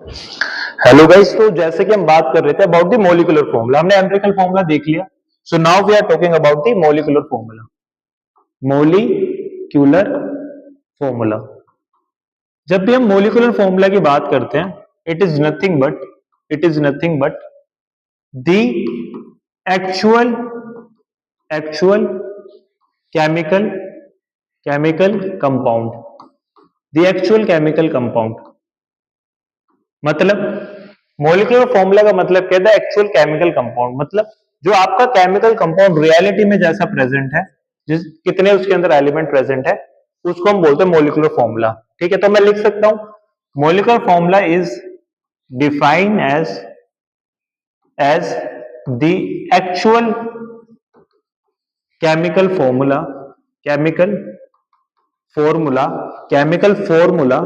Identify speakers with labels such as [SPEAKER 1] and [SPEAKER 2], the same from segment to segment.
[SPEAKER 1] Hello guys, तो जैसे कि हम बात कर रहे थे अबाउट द मॉलिक्यूलर फॉर्मूला, हमने एम्पिरिकल फॉर्मूला देख लिया। So now we are talking about the molecular formula. Molecular formula, जब भी हम मॉलिक्यूलर फॉर्मूला की बात करते हैं, it is nothing but the actual actual chemical compound, the actual chemical compound. मतलब मॉलिक्यूलर फॉर्मूला का मतलब कहता है एक्चुअल केमिकल कंपाउंड, मतलब जो आपका केमिकल कंपाउंड रियलिटी में जैसा प्रेजेंट है, जिस कितने उसके अंदर एलिमेंट प्रेजेंट है, उसको हम बोलते हैं मॉलिक्यूलर फॉर्मूला। ठीक है, तो मैं लिख सकता हूं molecular formula is defined as the actual chemical formula chemical formula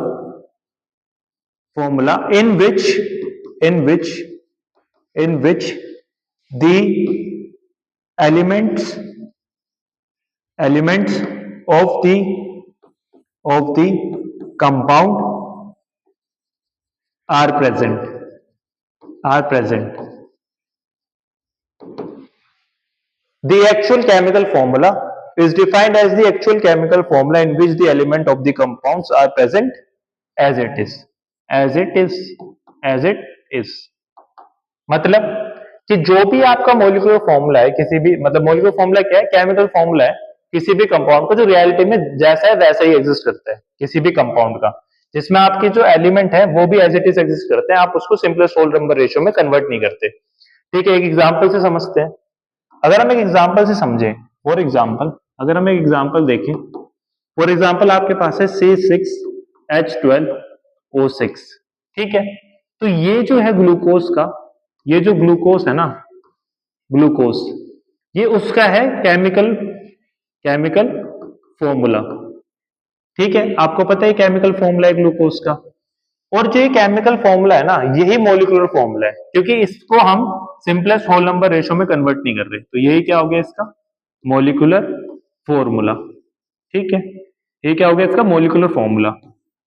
[SPEAKER 1] in which the elements of the compound are present. The actual chemical formula is defined as the actual chemical formula in which the element of the compounds are present as it is. मतलब कि जो भी आपका molecular formula है, किसी भी मतलब molecular formula क्या है, केमिकल फॉर्मूला है किसी भी कंपाउंड का, जो रियलिटी में जैसा है वैसा ही एग्जिस्ट करता है। किसी भी कंपाउंड का जिसमें आपके जो एलिमेंट है वो भी एज इट इज एग्जिस्ट करते हैं, आप उसको सिंपलेस्ट होल नंबर रेशियो में कन्वर्ट नहीं करते। ठीक है, एक एग्जांपल से समझते हैं। अगर हम एक एग्जांपल से समझें, फॉर एग्जांपल अगर हम एक एग्जांपल देखें, फॉर एग्जांपल आपके पास है C6H12O6। ठीक है, तो ये जो है ग्लूकोज का, ये जो ग्लूकोज है ना, ग्लूकोज, ये उसका है केमिकल फॉर्मूला। ठीक है, आपको पता है केमिकल फॉर्मूला है ग्लूकोज का, और जो ये केमिकल फॉर्मूला है ना, यही मॉलिक्यूलर फॉर्मूला है, क्योंकि इसको हम सिंपलेस्ट होल नंबर रेशियो में कन्वर्ट नहीं कर रहे। तो यही क्या हो गया इसका मॉलिक्यूलर फॉर्मूला। ठीक है, ये क्या हो गया इसका मॉलिक्यूलर फॉर्मूला।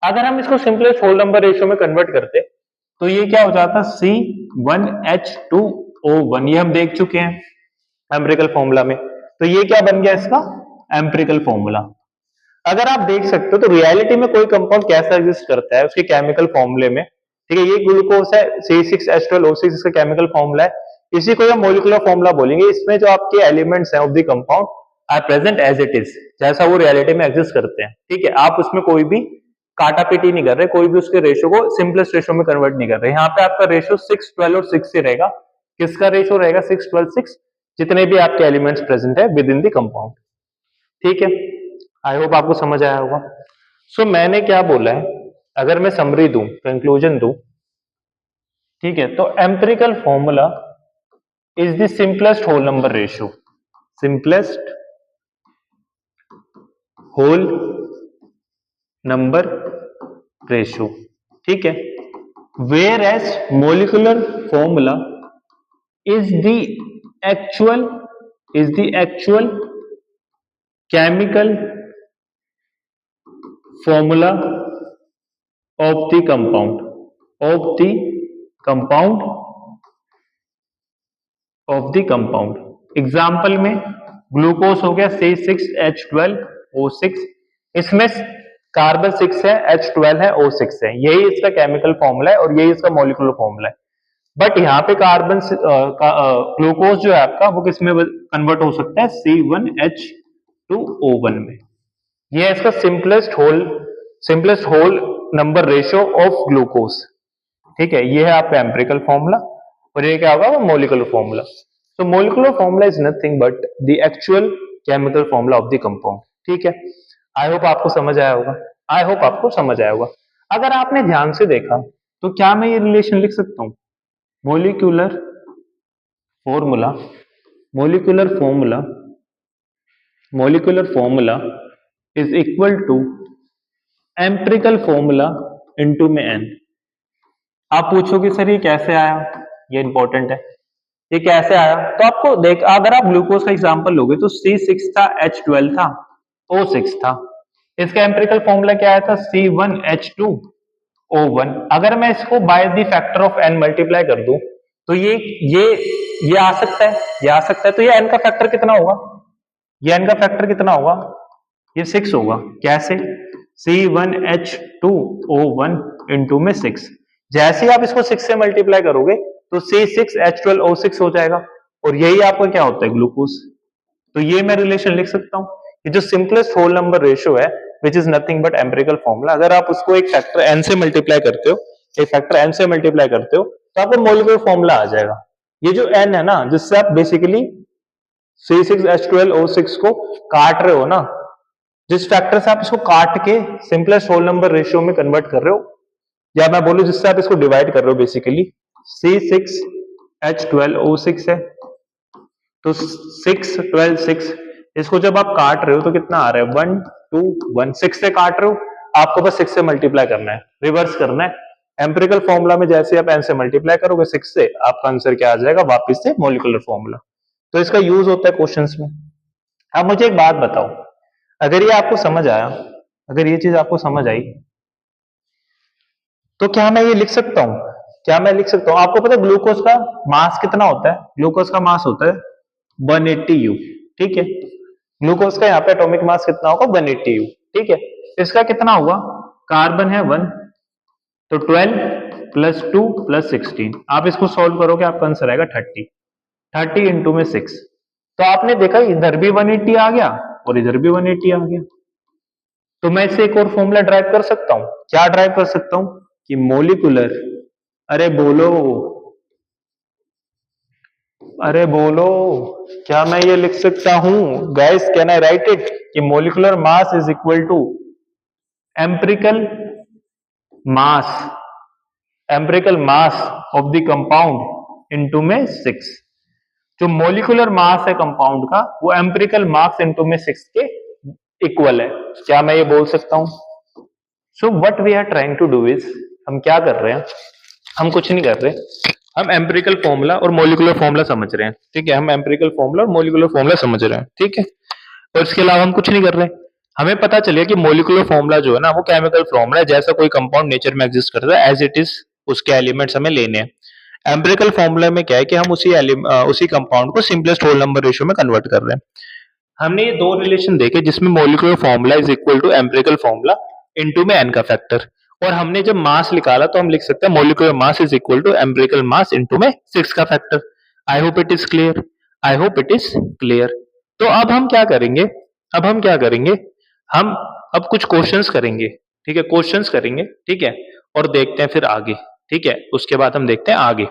[SPEAKER 1] अगर हम इसको सिंपलेस्ट होल नंबर रेशियो में कन्वर्ट करते तो ये क्या हो जाता C1H2O1। ये हम देख चुके हैं एम्पिरिकल फॉर्मूला में। तो ये क्या बन गया इसका एम्पिरिकल फॉर्मूला। अगर आप देख सकते हो तो रियलिटी में कोई कंपाउंड कैसा एग्जिस्ट करता है उसके केमिकल फॉर्मूले में। ठीक है, ये ग्लूकोज है C6H12O6, इसका केमिकल फॉर्मूला है, इसी को हम मॉलिक्यूलर फॉर्मूला बोलेंगे। इसमें जो आपके एलिमेंट्स हैं of the compound are present as it is, जैसा वो रियलिटी में एग्जिस्ट करते हैं। ठीक है, आप उसमें कोई भी काटा पीटी नहीं कर रहे, कोई भी उसके रेशियो को सिंपलेस्ट रेशियो में कन्वर्ट नहीं कर रहे। यहाँ पे आपका रेशियो 6, 12 और 6 से रहेगा। किसका रेशियो रहेगा 6, 12, 6, जितने भी आपके एलिमेंट्स प्रेजेंट है विद इन द कंपाउंड। ठीक है, आई होप आपको समझ आया होगा। सो मैंने क्या बोला है, अगर मैं समरी दूं, कंक्लूजन दूं, ठीक है, तो empirical formula is the simplest whole number ratio, simplest whole number ratio. ठीक है, whereas molecular formula is the actual chemical formula of the compound. Example में ग्लूकोज हो गया C6H12O6, इसमें कार्बन 6 है, H12 है, O6 है, यही इसका केमिकल फॉर्मूला है और यही इसका मॉलिक्यूलर फॉर्मूला है। बट यहाँ पे कार्बन ग्लूकोज जो है आपका वो किस में कन्वर्ट हो सकता है C1H2O1 में। यह है इसका simplest whole number ratio of glucose. ठीक है, ये है आपका एम्पिरिकल फॉर्मूला और ये क्या होगा वो molecular formula. So molecular formula is nothing but the actual chemical formula of the compound. ठीक है, आई होप आपको समझ आया होगा। अगर आपने ध्यान से देखा तो क्या मैं ये रिलेशन लिख सकता हूं, molecular formula is equal to empirical formula into में n। आप पूछोगे सर ये कैसे आया, ये इंपॉर्टेंट है, ये कैसे आया। तो आपको अगर आप ग्लूकोज का एग्जांपल लोगे तो C6 था, H12 था, O6 था, इसका एम्पिरिकल फॉर्मूला क्या आया था C1H2 O1, अगर मैं इसको by the factor of n multiply कर दूं तो ये आ सकता है, ये आ सकता है, तो ये n का फैक्टर कितना होगा, ये n का फैक्टर कितना होगा, ये 6 होगा। कैसे? C1H2O1 इंटू में 6, जैसे ही आप इसको 6 से मल्टीप्लाई करोगे तो C6H12O6 हो जाएगा, और यही आपका क्या होता है, ग्लूकोज। तो ये मैं रिलेशन लिख सकता हूँ। ये जो सिंपलेस्ट होल नंबर रेशियो है which is nothing but empirical formula, अगर आप उसको एक फैक्टर n से मल्टीप्लाई करते हो, एक फैक्टर n से मल्टीप्लाई करते हो तो आपको मोलिकुलर फॉर्मूला आ जाएगा। ये जो n है ना, जिससे आप बेसिकली C6H12O6 को काट रहे हो ना, जिस फैक्टर से आप इसको काट के सिंपलेस्ट होल नंबर रेशियो में कन्वर्ट कर रहे हो, या मैं बोलूं जिससे आप इसको डिवाइड कर रहे हो, बेसिकली C6H12O6 है, तो 6 12 6, इसको जब आप काट रहे हो तो कितना आ रहा है, 1 2 1, 6 से काट रहे हो, आपको बस 6 से मल्टीप्लाई करना है, रिवर्स करना है। एम्पिरिकल फॉर्मूला में जैसे आप n से मल्टीप्लाई करोगे 6 से, आपका आंसर क्या आ जाएगा, वापस से मॉलिक्यूलर फॉर्मूला। तो इसका यूज होता है क्वेश्चंस में। अब मुझे एक बात बताओ, अगर ये आपको समझ आया, अगर ये चीज आपको समझ आई, तो क्या मैं ये लिख सकता हूं, क्या मैं लिख सकता हूं, आपको पता है ग्लूकोज का मास कितना होता है, ग्लूकोज का मास होता है 180 U, ठीक है। ग्लूकोज का यहाँ पे एटॉमिक मास कितना होगा, 180 U, ठीक है। इसका कितना हुआ, कार्बन है 1, तो 12 प्लस 2 प्लस 16, आप इसको सॉल्व करोगे आपका आंसर आएगा 30, 30 इंटू में 6, तो आपने देखा इधर भी 180 आ गया और इधर भी 180 आ गया। तो मैं इससे एक और फॉर्मूला ड्राइव कर सकता हूं, क्या ड्राइव कर सकता हूं, कि मोलिकुलर, अरे बोलो, अरे बोलो, क्या मैं ये लिख सकता हूं, guys can I write it, कि molecular mass is equal to empirical mass, empirical mass of the compound into में 6। जो मोलिकुलर मास है कंपाउंड का वो एम्पिरिकल मास इनटू में 6 के इक्वल है। क्या मैं ये बोल सकता हूं? So what we are trying to do is, हम क्या कर रहे हैं, हम कुछ नहीं कर रहे, हम एम्पिरिकल फॉर्मूला और मोलिकुलर फॉर्मूला समझ रहे हैं, ठीक है। हम एम्पिरिकल फॉर्मूला और मोलिकुलर फॉर्मूला समझ रहे हैं, ठीक है। और इसके अलावा हम कुछ नहीं कर रहे। हमें पता चले कि मोलिकुलर फॉर्मूला जो है ना वो केमिकल फॉर्मूला है, जैसा कोई कंपाउंड नेचर में एग्जिस्ट करता है एज इट इज उसके एलिमेंट्स हमें लेने हैं। एम्पिरिकल फॉर्मूला में क्या है कि हम उसी कंपाउंड को सिंपलेस्ट होल नंबर रेशियो में कन्वर्ट कर रहे हैं। हमने ये दो रिलेशन देखे जिसमें molecular formula is equal to empirical formula into में n का फैक्टर, और हमने जब मास निकाला तो हम लिख सकते हैं molecular mass is equal to empirical mass into में 6 का factor. I hope it is clear, I hope it is clear. तो अब हम क्या करेंगे, अब हम क्या करेंगे, हम अब कुछ क्वेश्चंस करेंगे, ठीक है, क्वेश्चंस करेंगे, ठीक है, और देखते हैं फिर आगे, ठीक है, उसके बाद हम देखते हैं आगे।